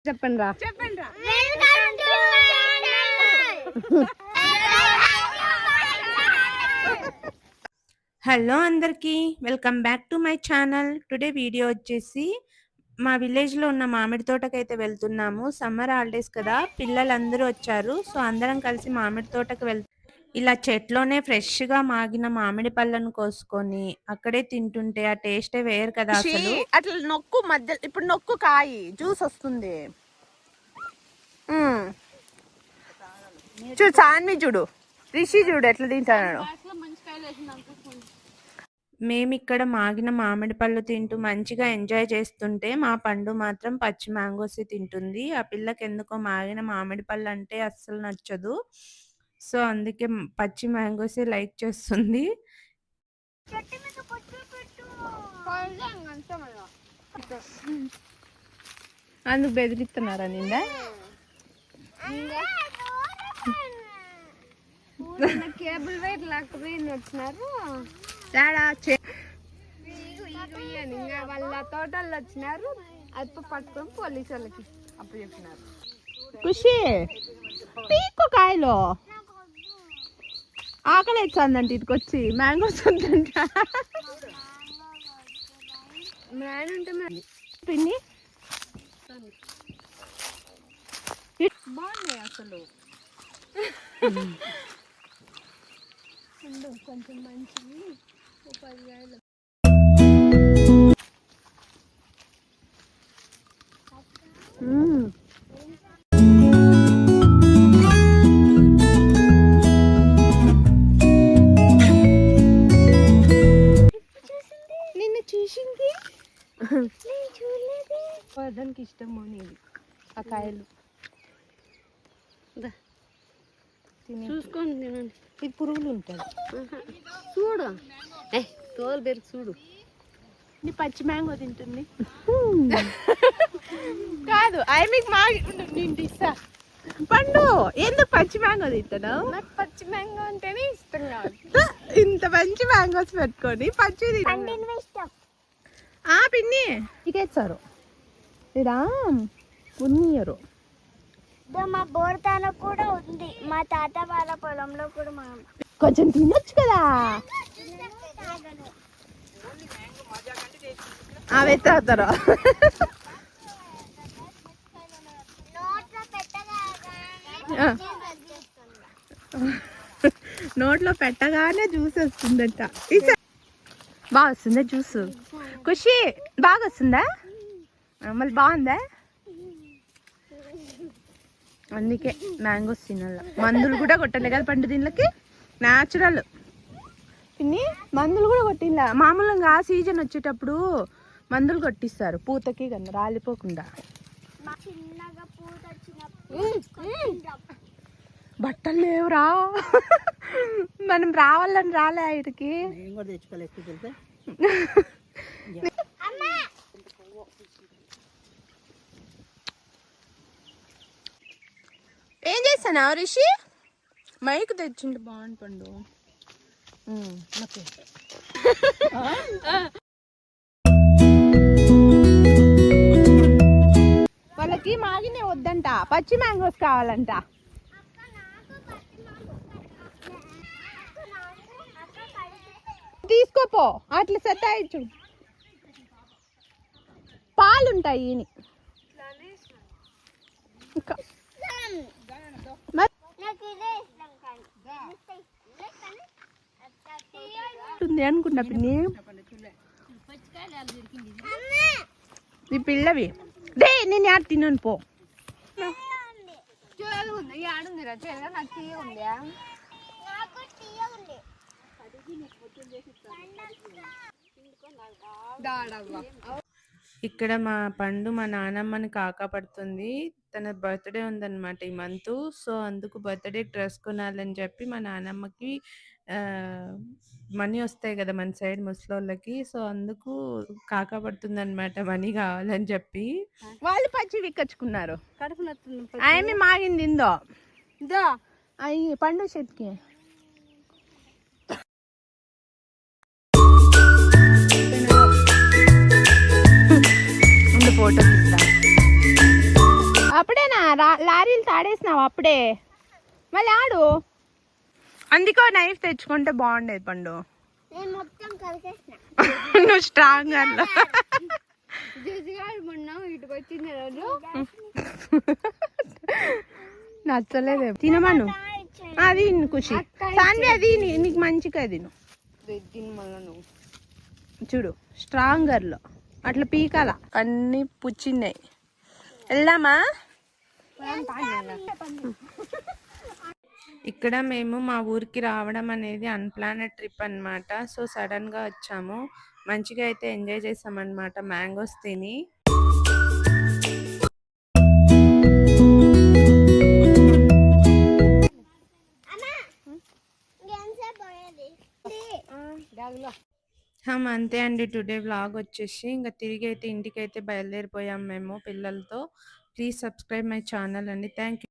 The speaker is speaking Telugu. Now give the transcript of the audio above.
చెప్పండి రా. హలో అందరికీ, welcome back to my channel. Today video వచ్చేసి మా విలేజ్లో ఉన్న మామిడి తోటకైతే వెళ్తున్నాము. సమ్మర్ హాలిడేస్ కదా, పిల్లలందరూ వచ్చారు. సో అందరం కలిసి మామిడి తోటకు ఇలా చెట్లోనే ఫ్రెష్గా మాగిన మామిడి పళ్ళను కోసుకొని అక్కడే తింటుంటే ఆ టేస్టే వేరు కదా అసలు. అట్లా నొక్కు మధ్య, ఇప్పుడు నొక్కు కాయి జ్యూస్ వస్తుంది. చూడు సాన్వి, చూడు రిషి, చూడు ఎట్లా తింటాడు. మేమిక్కడ మాగిన మామిడి పళ్ళు తింటూ మంచిగా ఎంజాయ్ చేస్తుంటే మా పండు మాత్రం పచ్చి మ్యాంగోస్ తింటుంది. ఆ పిల్లకి ఎందుకో మాగిన మామిడి పళ్ళు అంటే అస్సలు నచ్చదు. సో అందుకే పచ్చి మ్యాంగోసే లైక్ చేస్తుంది. అందుకు బెదిరిస్తున్నారా నిందా? కేబుల్ వైర్ లేకపోయింది వచ్చినారు. ఇంకా వాళ్ళ తోటల్లో వచ్చినారు. అప్పు పట్టుకొని పోలీసు వాళ్ళకి అప్పు చెప్పినారు. ఖుషి పీకో కాయలు ఆకలి వేస్తుందంట. ఇటుకు వచ్చి మ్యాంగోస్ ఉందంట. పిండి బాగున్నాయి అసలు. కొంచెం మంచిది 10,000. నిన్ను చూసింది, దానికి ఇష్టమో నీది ఆ కాయలు. చూసుకొని తినండి. ఇది పురుగులు ఉంటుంది చూడు. తోలు బెరుకు చూడు. నీ పచ్చి మ్యాంగో తింటుంది కాదు. మీకు నేను ఇస్తా. పండు ఎందుకు పచ్చి మ్యాంగో తింటావు? నాకు పచ్చి మ్యాంగో అంటేనే ఇష్టం కాదు. ఇంత మంచి మ్యాంగోస్ పెట్టుకొని పచ్చి ఇష్టం. పిన్ని ఇకేస్తారు ఇదా ఉన్నియరు. మా బోర్తాన కూడా ఉంది. మా తాత వాళ్ళ పొలంలో కూడా మనం కొంచెం తినొచ్చు కదా. అవి తాగుతారు. నోట్లో పెట్టగానే జ్యూస్ వస్తుందంట. బాగా వస్తుందా జ్యూస్? ఖుషి బాగా వస్తుందా? మళ్ళీ బాగుందా? అందుకే మ్యాంగోస్ తినాల. మందులు కూడా కొట్టలే కదా పండు దీనికి. న్యాచురల్ పిన్ని. మందులు కూడా కొట్టిందా? మామూలుగా సీజన్ వచ్చేటప్పుడు మందులు కొట్టిస్తారు పూతకి కన్నా రాలిపోకుండా. బట్టలు లేవురా. మనం రావాలని రాలే ఆయనకి. ఏం చేస్తాను రిషి? మైక్ తెచ్చిండు బాగుంది పండు. వాళ్ళకి మాగినే వద్దంట, పచ్చి మ్యాంగోస్ కావాలంట. తీసుకోపో, అట్లా సతాయించు. పాలుంటాయి. అనుకున్నా పిన్ని. ఈ పిల్లవి డే నేను యాడ్ తిన్నాను పో. ఇక్కడ మా పండు మా నానమ్మని కాకపడుతుంది. తన బర్త్డే ఉందన్నమాట ఈ మంత్. సో అందుకు బర్త్డే డ్రెస్ కొనాలని చెప్పి మా నానమ్మకి మనీ వస్తాయి కదా మన సైడ్ ముసలోళ్ళకి. సో అందుకు కాకపడుతుంది అనమాట, మనీ కావాలని చెప్పి. వాళ్ళు పచ్చి విక్కచ్చుకున్నారు. ఆయన్ని మాగింది ఇందో అయ్యి పండు చెట్టుకి. ఫోటో తీస్తా. అప్పుడేనా లారీలు తాడేసినావు అప్పుడే మళ్ళీ ఆడు అందుకో నైఫ్ తెచ్చుకుంటే బాగుండేది పండు. నేను మొత్తం కలిసేసిన. నువ్వు స్ట్రాంగ్ అట్లా మొన్న ఇటుకు వచ్చింది రోజు నచ్చలేదు. తినమను అది ఖుషి సాన్వి అది నీకు మంచిగా తిను. చూడు స్ట్రాంగర్లో అట్లా పీకాల అన్ని పుచ్చిన్నాయి. వెళ్దామా? ఇక్కడ మేము మా ఊరికి రావడం అనేది అన్ప్లానెడ్ ట్రిప్ అన్నమాట. సో సడన్గా వచ్చాము. మంచిగా అయితే ఎంజాయ్ చేసామన్నమాట మ్యాంగోస్ తిని. అంతే అండి టుడే వ్లాగ్ వచ్చేసి ఇంకా తిరిగి అయితే ఇంటికి అయితే బయలుదేరిపోయాం మేము పిల్లలతో. ప్లీజ్ సబ్స్క్రైబ్ మై ఛానల్ అండి. Thank you.